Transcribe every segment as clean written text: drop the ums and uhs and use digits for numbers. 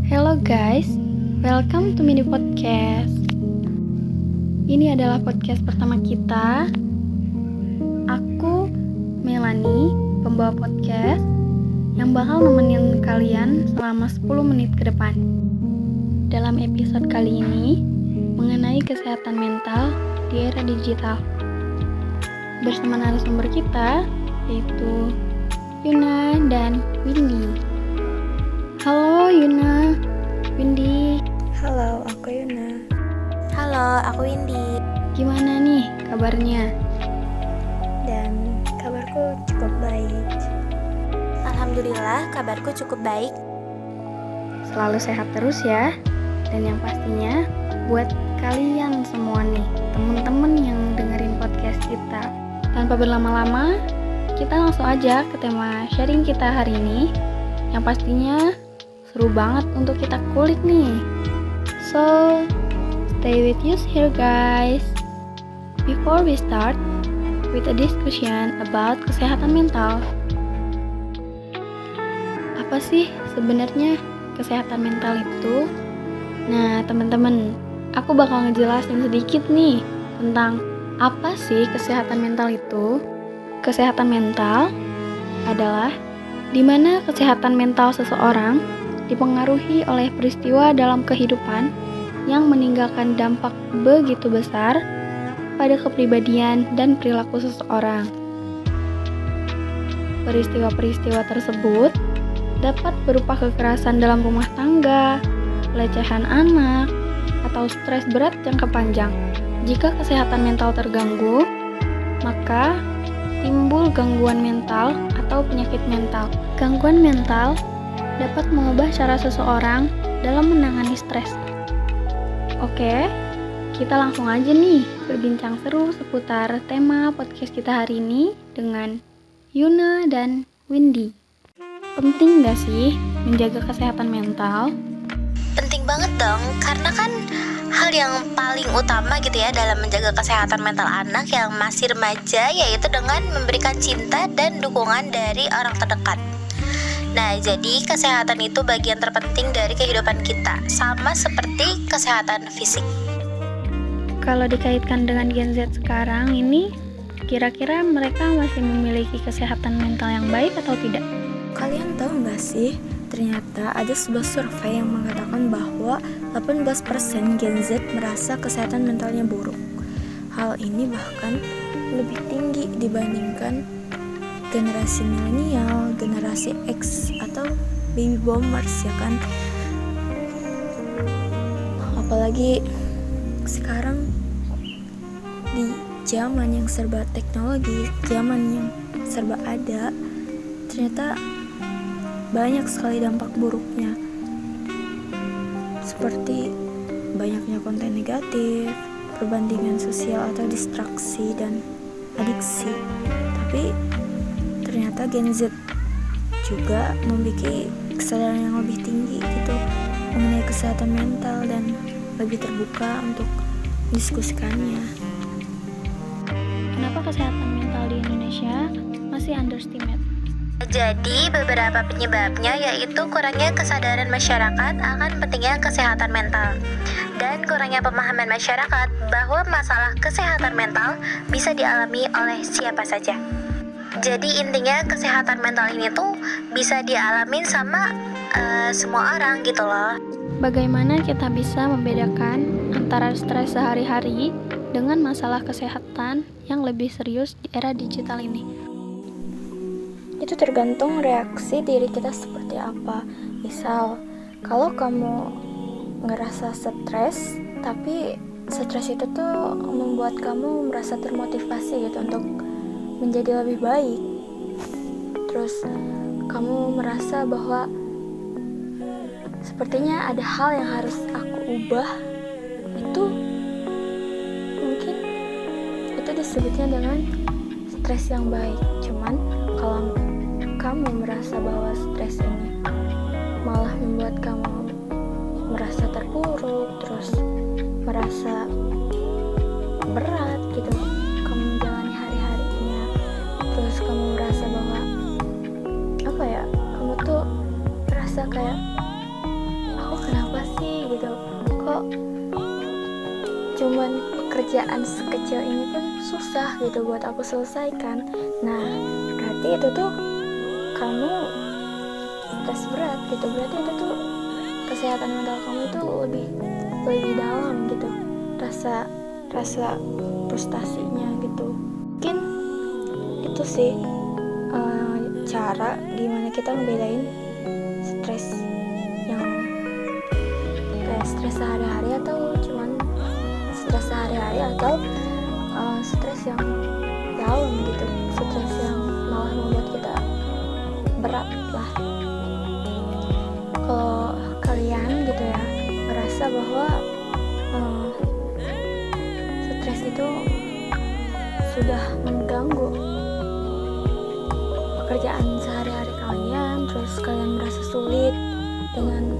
Hello guys, welcome to Mini Podcast. Ini adalah podcast pertama kita. Aku Melanie, pembawa podcast yang bakal nemenin kalian selama 10 menit ke depan. Dalam episode kali ini, mengenai kesehatan mental di era digital. Bersama narasumber kita, yaitu Yuna dan Windy. Halo Yuna, Windy. Halo, aku Yuna. Halo, aku Windy. Gimana nih kabarnya? Dan kabarku cukup baik. Alhamdulillah, kabarku cukup baik. Selalu sehat terus ya. Dan yang pastinya buat kalian semua nih, temen-temen yang dengerin podcast kita. Tanpa berlama-lama, kita langsung aja ke tema sharing kita hari ini. Yang pastinya seru banget untuk kita kulik nih. So, stay with us here guys. Before we start with a discussion about kesehatan mental. Apa sih sebenarnya kesehatan mental itu? Nah, teman-teman, aku bakal ngejelasin sedikit nih tentang apa sih kesehatan mental itu. Kesehatan mental adalah di mana kesehatan mental seseorang dipengaruhi oleh peristiwa dalam kehidupan yang meninggalkan dampak begitu besar pada kepribadian dan perilaku seseorang. Peristiwa-peristiwa tersebut dapat berupa kekerasan dalam rumah tangga, pelecehan anak, atau stres berat jangka panjang. Jika kesehatan mental terganggu, maka timbul gangguan mental atau penyakit mental. Gangguan mental dapat mengubah cara seseorang dalam menangani stres. Oke, kita langsung aja nih berbincang seru seputar tema podcast kita hari ini dengan Yuna dan Windy. Penting gak sih menjaga kesehatan mental? Penting banget dong, karena kan hal yang paling utama gitu ya dalam menjaga kesehatan mental anak yang masih remaja, yaitu dengan memberikan cinta dan dukungan dari orang terdekat. Nah, jadi kesehatan itu bagian terpenting dari kehidupan kita, sama seperti kesehatan fisik. Kalau dikaitkan dengan Gen Z sekarang ini, kira-kira mereka masih memiliki kesehatan mental yang baik atau tidak? Kalian tahu nggak sih, ternyata ada sebuah survei yang mengatakan bahwa 18% Gen Z merasa kesehatan mentalnya buruk. Hal ini bahkan lebih tinggi dibandingkan generasi milenial, generasi X atau baby boomers ya kan. Apalagi sekarang di zaman yang serba teknologi, zaman yang serba ada, ternyata banyak sekali dampak buruknya, seperti banyaknya konten negatif, perbandingan sosial atau distraksi dan adiksi. Tapi ternyata Gen Z juga memiliki kesadaran yang lebih tinggi gitu mengenai kesehatan mental dan lebih terbuka untuk mendiskusikannya. Kenapa kesehatan mental di Indonesia masih underestimate? Jadi beberapa penyebabnya yaitu kurangnya kesadaran masyarakat akan pentingnya kesehatan mental dan kurangnya pemahaman masyarakat bahwa masalah kesehatan mental bisa dialami oleh siapa saja. Jadi intinya kesehatan mental ini tuh bisa dialamin sama semua orang gitu loh. Bagaimana kita bisa membedakan antara stres sehari-hari dengan masalah kesehatan yang lebih serius di era digital ini? Itu tergantung reaksi diri kita seperti apa. Misal, kalau kamu ngerasa stres, tapi stres itu tuh membuat kamu merasa termotivasi gitu untuk menjadi lebih baik. Terus kamu merasa bahwa sepertinya ada hal yang harus aku ubah. Itu mungkin itu disebutnya dengan stres yang baik. Cuman kalau kamu merasa bahwa stres ini malah membuat kamu merasa terpuruk, terus merasa berat gitu kamu menjalani hari-harinya, terus kamu merasa bahwa kamu tuh merasa kayak aku kalau cuman pekerjaan sekecil ini pun susah gitu buat aku selesaikan. Nah, berarti itu tuh kamu stres berat gitu. Berarti itu tuh kesehatan mental kamu itu lebih dalam gitu. Rasa frustasinya gitu. Mungkin itu sih cara gimana kita ngebedain stres yang kayak stres sehari-hari atau cuman stres sehari-hari atau stres yang dalam gitu, stres yang malah membuat kita berat lah. Kalau kalian gitu ya merasa bahwa stres itu sudah mengganggu pekerjaan sehari-hari kalian, terus kalian merasa sulit dengan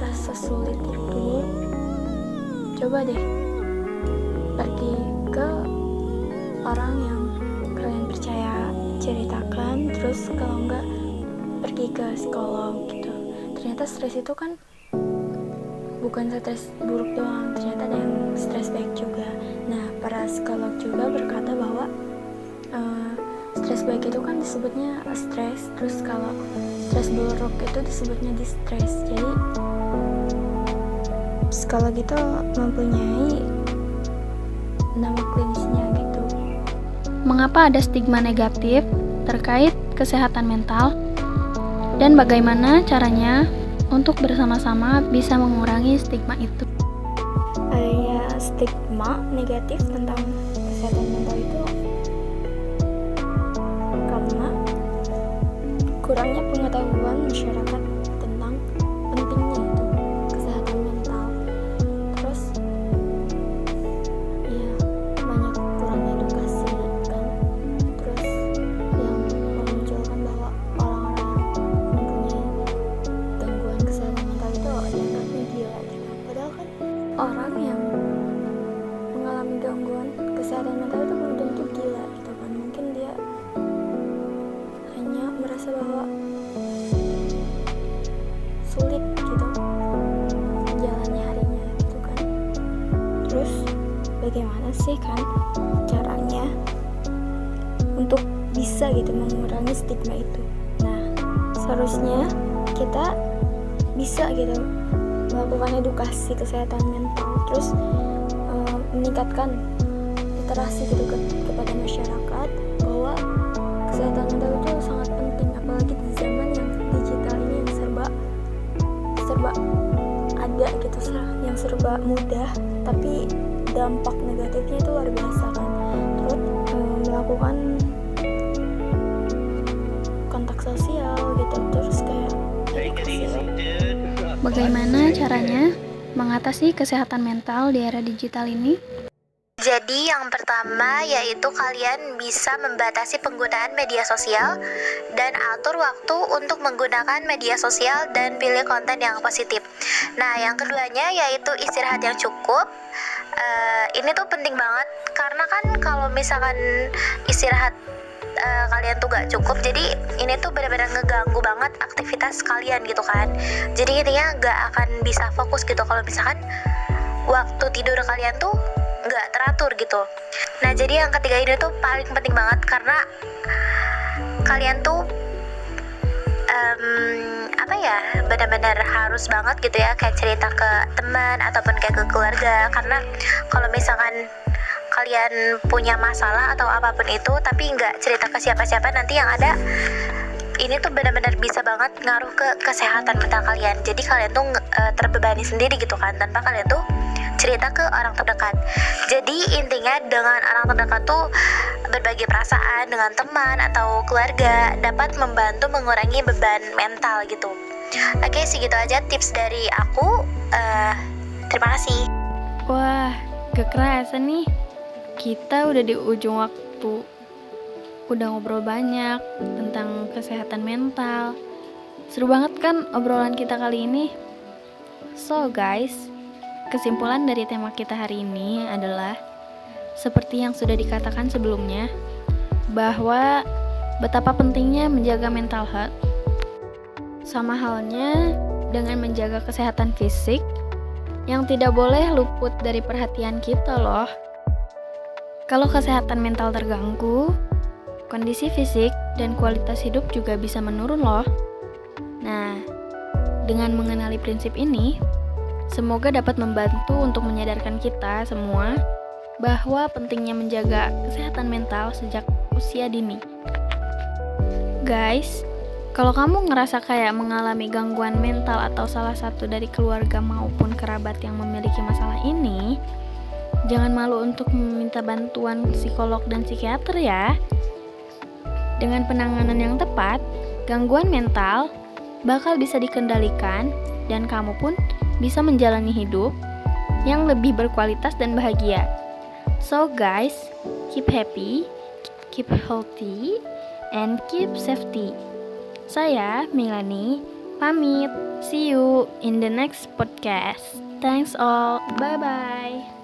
rasa sulit itu, coba deh pergi ke orang yang kalian percaya, ceritakan. Terus kalau enggak, pergi ke psikolog gitu. Ternyata stres itu kan bukan stres buruk doang, ternyata ada yang stres baik juga. Nah, para psikolog juga berkata bahwa stres baik itu kan disebutnya stres, terus kalau stres buruk itu disebutnya distress. Jadi psikolog itu mempunyai nama klinisnya gitu. Mengapa ada stigma negatif terkait kesehatan mental dan bagaimana caranya untuk bersama-sama bisa mengurangi stigma itu? Adanya stigma negatif tentang kesehatan mental itu karena kurangnya pengetahuan masyarakat tentang pentingnya itu kesehatan mental. Terus ya banyak kurangnya edukasi kan. Terus yang memunculkan bahwa orang-orang yang mempunyai gangguan kesehatan mental itu dianggapnya gila gitu. Padahal kan orang yang mengalami gangguan kesehatan mental itu belum tentu gila gitu kan. Mungkin dia hanya merasa bahwa sulit gitu menjalani harinya gitu kan. Terus bagaimana sih kan caranya untuk bisa gitu mengurangi stigma itu? Nah, seharusnya kita bisa gitu melakukan edukasi kesehatan mental, terus meningkatkan literasi gitu kepada masyarakat bahwa kesehatan mental itu sangat penting, apalagi di zaman yang digital ini yang serba ada gitu, yang serba mudah, tapi dampak negatifnya itu luar biasa kan. Terus melakukan kontak sosial gitu, terus kayak Bagaimana caranya mengatasi kesehatan mental di era digital ini? Jadi yang pertama yaitu kalian bisa membatasi penggunaan media sosial dan atur waktu untuk menggunakan media sosial dan pilih konten yang positif. Nah, yang keduanya yaitu istirahat yang cukup. Ini tuh penting banget karena kan kalau misalkan istirahat kalian tuh gak cukup, jadi ini tuh benar-benar ngeganggu banget aktivitas kalian gitu kan. Jadi intinya gak akan bisa fokus gitu kalau misalkan waktu tidur kalian tuh gak teratur gitu. Nah, jadi yang ketiga ini tuh paling penting banget karena kalian tuh benar-benar harus banget gitu ya kayak cerita ke teman ataupun kayak ke keluarga. Karena kalau misalkan kalian punya masalah atau apapun itu tapi nggak cerita ke siapa-siapa, nanti yang ada ini tuh benar-benar bisa banget ngaruh ke kesehatan mental kalian. Jadi kalian tuh terbebani sendiri gitu kan tanpa kalian tuh cerita ke orang terdekat. Jadi intinya dengan orang terdekat tuh berbagi perasaan dengan teman atau keluarga dapat membantu mengurangi beban mental gitu. Oke, segitu aja tips dari aku. Terima kasih. Wah, gak kerasa nih, kita udah di ujung waktu. Udah ngobrol banyak tentang kesehatan mental. Seru banget kan obrolan kita kali ini? So guys, kesimpulan dari tema kita hari ini adalah seperti yang sudah dikatakan sebelumnya, bahwa betapa pentingnya menjaga mental health. Sama halnya dengan menjaga kesehatan fisik yang tidak boleh luput dari perhatian kita loh. Kalau kesehatan mental terganggu, kondisi fisik dan kualitas hidup juga bisa menurun loh. Nah, dengan mengenali prinsip ini, semoga dapat membantu untuk menyadarkan kita semua bahwa pentingnya menjaga kesehatan mental sejak usia dini. Guys, kalau kamu ngerasa kayak mengalami gangguan mental atau salah satu dari keluarga maupun kerabat yang memiliki masalah ini, jangan malu untuk meminta bantuan psikolog dan psikiater ya. Dengan penanganan yang tepat, gangguan mental bakal bisa dikendalikan dan kamu pun bisa menjalani hidup yang lebih berkualitas dan bahagia. So guys, keep happy, keep healthy, and keep safety. Saya, Milani, pamit. See you in the next podcast. Thanks all. Bye-bye.